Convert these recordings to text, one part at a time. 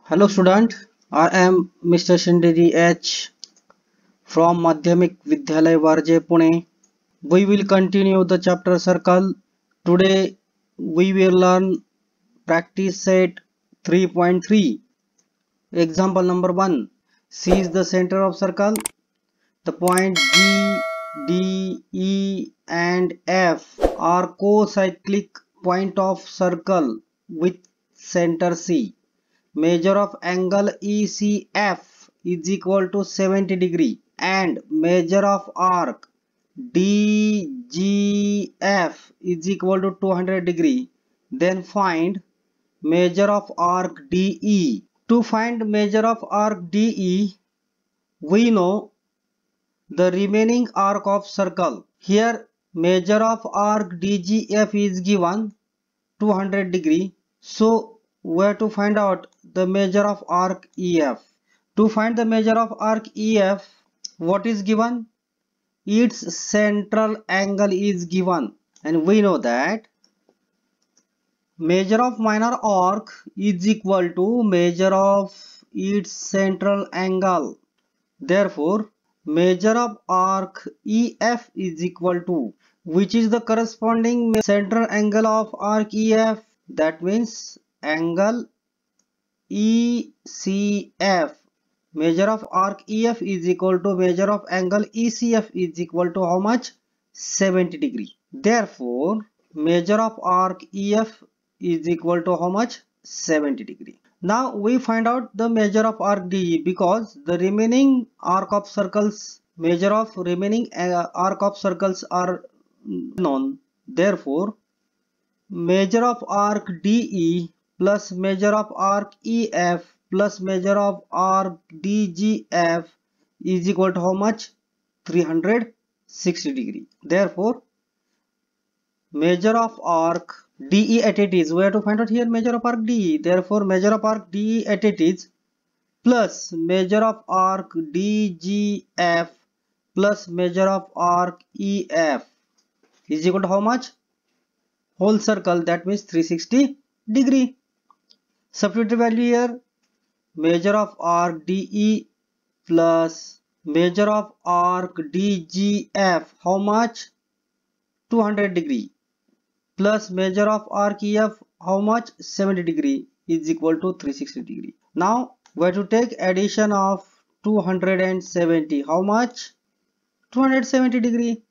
Hello student, I am Mr. Shinderi H from Madhyamik Vidyalay Varje Pune. We will continue the chapter circle. Today we will learn practice set 3.3. Example number 1. C is the center of circle. The point G, D, E and F are co-cyclic point of circle with center C. Measure of angle ECF is equal to 70 degree and measure of arc DGF is equal to 200 degree. Then find measure of arc DE. To find measure of arc DE, we know the remaining arc of circle. Here measure of arc DGF is given 200 degree. So we have to find out the measure of arc EF. To find the measure of arc EF, what is given? Its central angle is given, and we know that measure of minor arc is equal to measure of its central angle. Therefore, measure of arc EF is equal to, which is the corresponding central angle of arc EF? That means angle ECF. Measure of arc EF is equal to measure of angle ECF is equal to how much? 70 degree. Therefore, measure of arc EF is equal to how much? 70 degree. Now we find out the measure of arc DE because the remaining arc of circles, measure of remaining arc of circles are known. Therefore, measure of arc DE plus measure of arc EF plus measure of arc DGF is equal to how much? 360 degree. Therefore, measure of arc DE at it is, we have to find out here measure of arc DE. Therefore, measure of arc DE at it is plus measure of arc DGF plus measure of arc EF is equal to how much? Whole circle, that means 360 degree. Substitute the value here. Measure of arc DE plus measure of arc DGF, how much? 200 degree plus measure of arc EF, how much? 70 degree is equal to 360 degree. Now we have to take addition of 270, how much? 270 degree.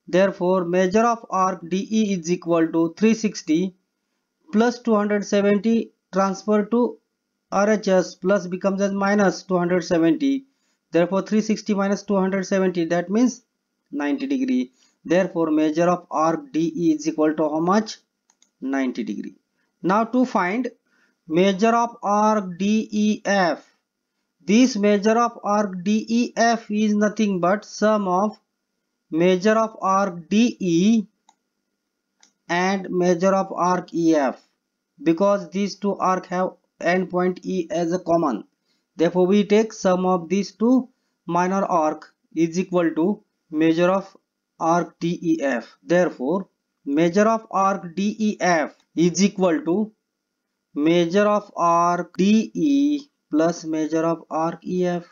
Therefore, measure of arc DE is equal to 360 plus 270 transfer to RHS plus becomes as minus 270. Therefore, 360 minus 270, that means 90 degree. Therefore, measure of arc DE is equal to how much? 90 degree. Now to find measure of arc DEF. This measure of arc DEF is nothing but sum of measure of arc DE and measure of arc EF, because these two arcs have endpoint E as a common. Therefore, we take sum of these two minor arc is equal to measure of arc DEF. Therefore, measure of arc DEF is equal to measure of arc DE plus measure of arc EF.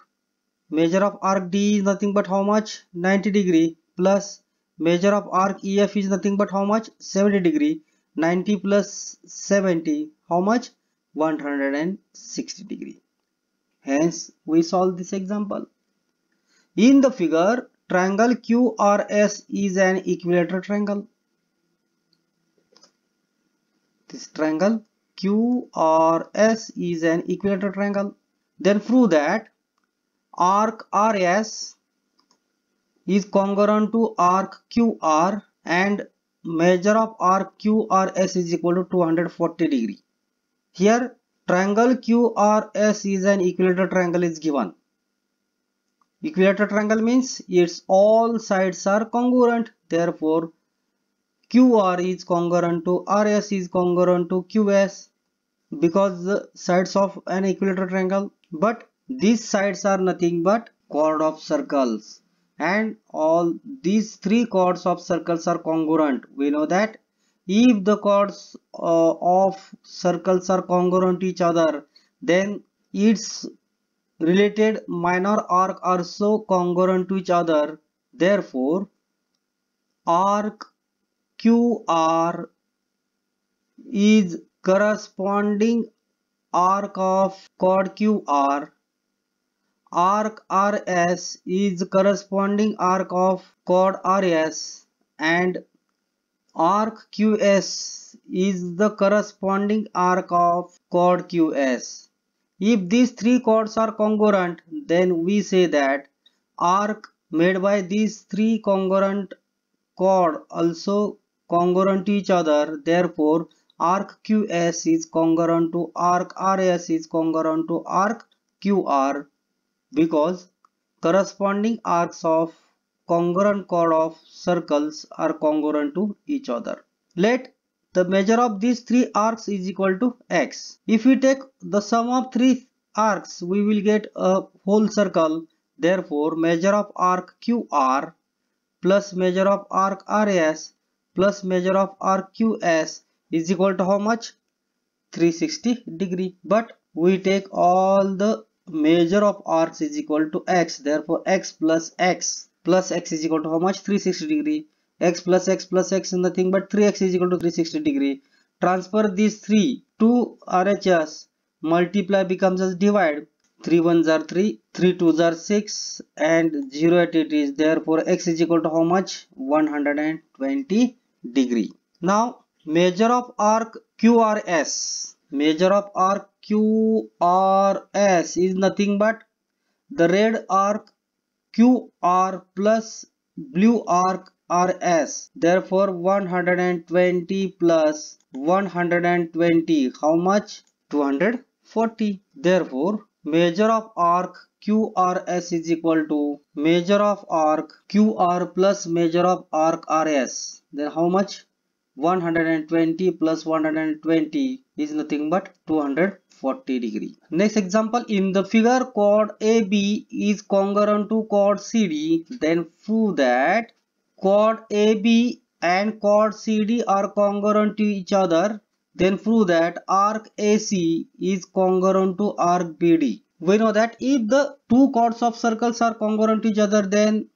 Measure of arc DE is nothing but how much? 90 degree plus measure of arc EF is nothing but how much? 70 degree. 90 plus 70, how much? 160 degree. Hence, we solve this example. In the figure, triangle QRS is an equilateral triangle. This triangle QRS is an equilateral triangle. Then prove that arc RS is congruent to arc QR and measure of arc QRS is equal to 240 degree. Here triangle QRS is an equilateral triangle is given. Equilateral triangle means its all sides are congruent. Therefore, QR is congruent to RS is congruent to QS because the sides of an equilateral triangle. But these sides are nothing but chord of circles, and all these three chords of circles are congruent. We know that if the chords of circles are congruent to each other, then its related minor arc are so congruent to each other. Therefore, arc QR is corresponding arc of chord QR. Arc RS is corresponding arc of chord RS, and arc QS is the corresponding arc of chord QS. If these three chords are congruent, then we say that arc made by these three congruent chord also congruent to each other. Therefore, arc QS is congruent to arc RS is congruent to arc QR, because corresponding arcs of congruent chord of circles are congruent to each other. Let the measure of these three arcs is equal to x. If we take the sum of three arcs, we will get a whole circle. Therefore, measure of arc QR plus measure of arc RS plus measure of arc QS is equal to how much? 360 degree. But we take all the measure of arcs is equal to x. Therefore, x plus x is equal to how much? 360 degree. X plus x is nothing but 3x is equal to 360 degree. Transfer these three to RHS. Multiply becomes as divide. 3 1s are 3, 3 2s are 6, and 0 at it is. Therefore, x is equal to how much? 120 degree. Now, measure of arc QRS. Measure of arc QRS is nothing but the red arc QR plus blue arc RS. Therefore, 120 plus 120, how much? 240. Therefore, measure of arc QRS is equal to measure of arc QR plus measure of arc RS. Then how much? 120 plus 120 is nothing but 240 degree. Next example, in the figure chord AB is congruent to chord CD, then prove that chord AB and chord CD are congruent to each other. Then prove that arc AC is congruent to arc BD. We know that if the two chords of circles are congruent to each other, then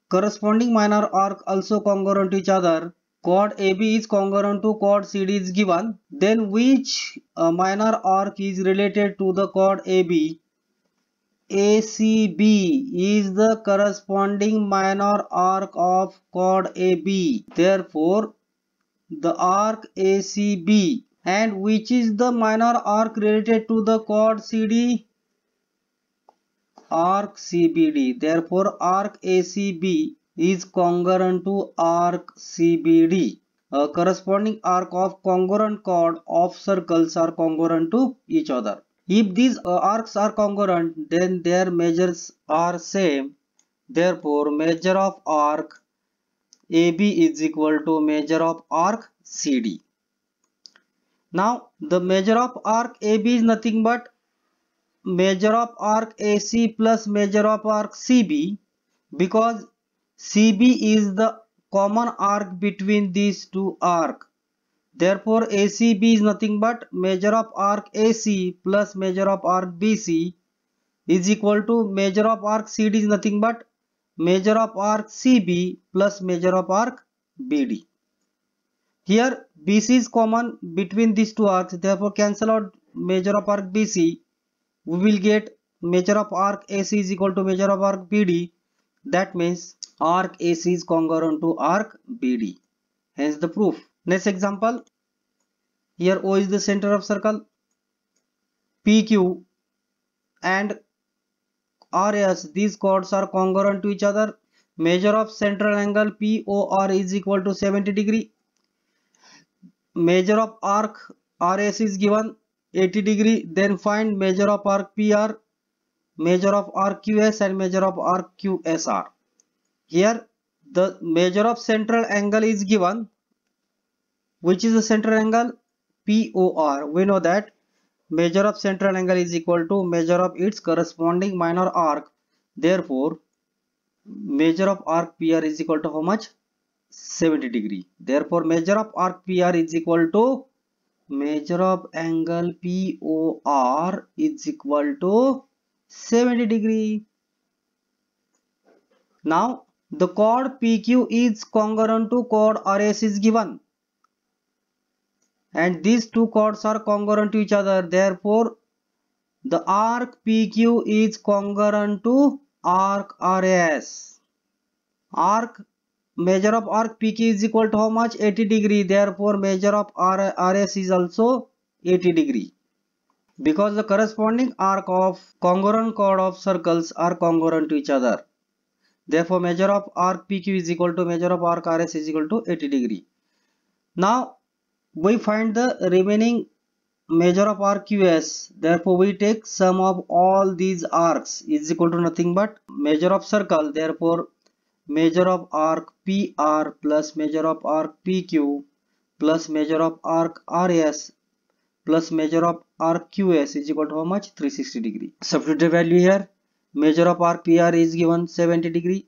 corresponding minor arc also congruent to each other. Chord AB is congruent to chord CD is given. Then which minor arc is related to the chord AB? ACB is the corresponding minor arc of chord AB. Therefore, the arc ACB. And which is the minor arc related to the chord CD? Arc CBD. Therefore, arc ACB is congruent to arc CBD. A corresponding arc of congruent chord of circles are congruent to each other. If these arcs are congruent, then their measures are same. Therefore, measure of arc AB is equal to measure of arc CD. Now, the measure of arc AB is nothing but measure of arc AC plus measure of arc CB, because CB is the common arc between these two arcs. Therefore, ACB is nothing but measure of arc AC plus measure of arc BC is equal to measure of arc CD is nothing but measure of arc CB plus measure of arc BD. Here BC is common between these two arcs, therefore cancel out measure of arc BC. We will get measure of arc AC is equal to measure of arc BD. That means arc AC is congruent to arc BD. Hence the proof. Next example. Here O is the center of circle. PQ and RS, these chords are congruent to each other. Measure of central angle POR is equal to 70 degree. Measure of arc RS is given 80 degree. Then find measure of arc PR, measure of arc QS and measure of arc QSR. Here the measure of central angle is given. Which is the central angle? POR. We know that measure of central angle is equal to measure of its corresponding minor arc. Therefore, measure of arc PR is equal to how much? 70 degree. Therefore, measure of arc PR is equal to measure of angle POR is equal to 70 degree. Now the chord PQ is congruent to chord RS is given, and these two chords are congruent to each other. Therefore the arc PQ is congruent to arc RS. Measure of arc PQ is equal to how much? 80 degree. Therefore measure of RS is also 80 degree, because the corresponding arc of congruent chord of circles are congruent to each other. Therefore measure of arc PQ is equal to measure of arc RS is equal to 80 degree. Now we find the remaining measure of arc QS. Therefore we take sum of all these arcs is equal to nothing but measure of circle. Therefore measure of arc PR plus measure of arc PQ plus measure of arc RS plus measure of arc QS is equal to how much? 360 degree. Substitute the value here. Measure of arc PR is given 70 degree.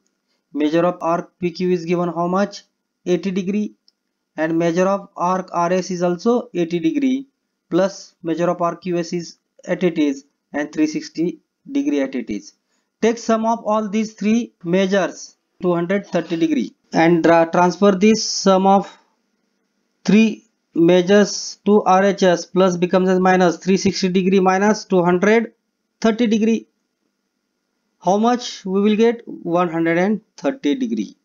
Measure of arc PQ is given how much? 80 degree. And measure of arc RS is also 80 degree, plus measure of arc QS is at it is, and 360 degree at it is. Take sum of all these three measures, 230 degree, and transfer this sum of three measures to RHS, plus becomes as minus 360 degree minus 230 degree. How much we will get? 130 degree.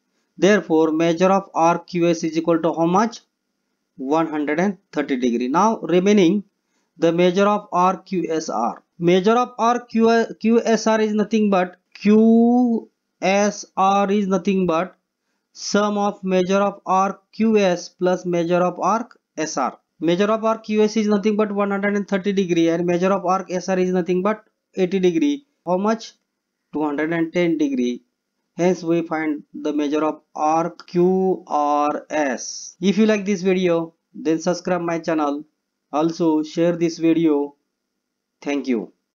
Therefore measure of arc QS is equal to how much? 130 degree. Now remaining the measure of arc QSR. Measure of arc QSR is nothing but sum of measure of arc QS plus measure of arc SR. Measure of arc QS is nothing but 130 degree, and measure of arc SR is nothing but 80 degree. How much? 210 degree. Hence we find the measure of arc QRS. If you like this video, then subscribe my channel. Also share this video. Thank you.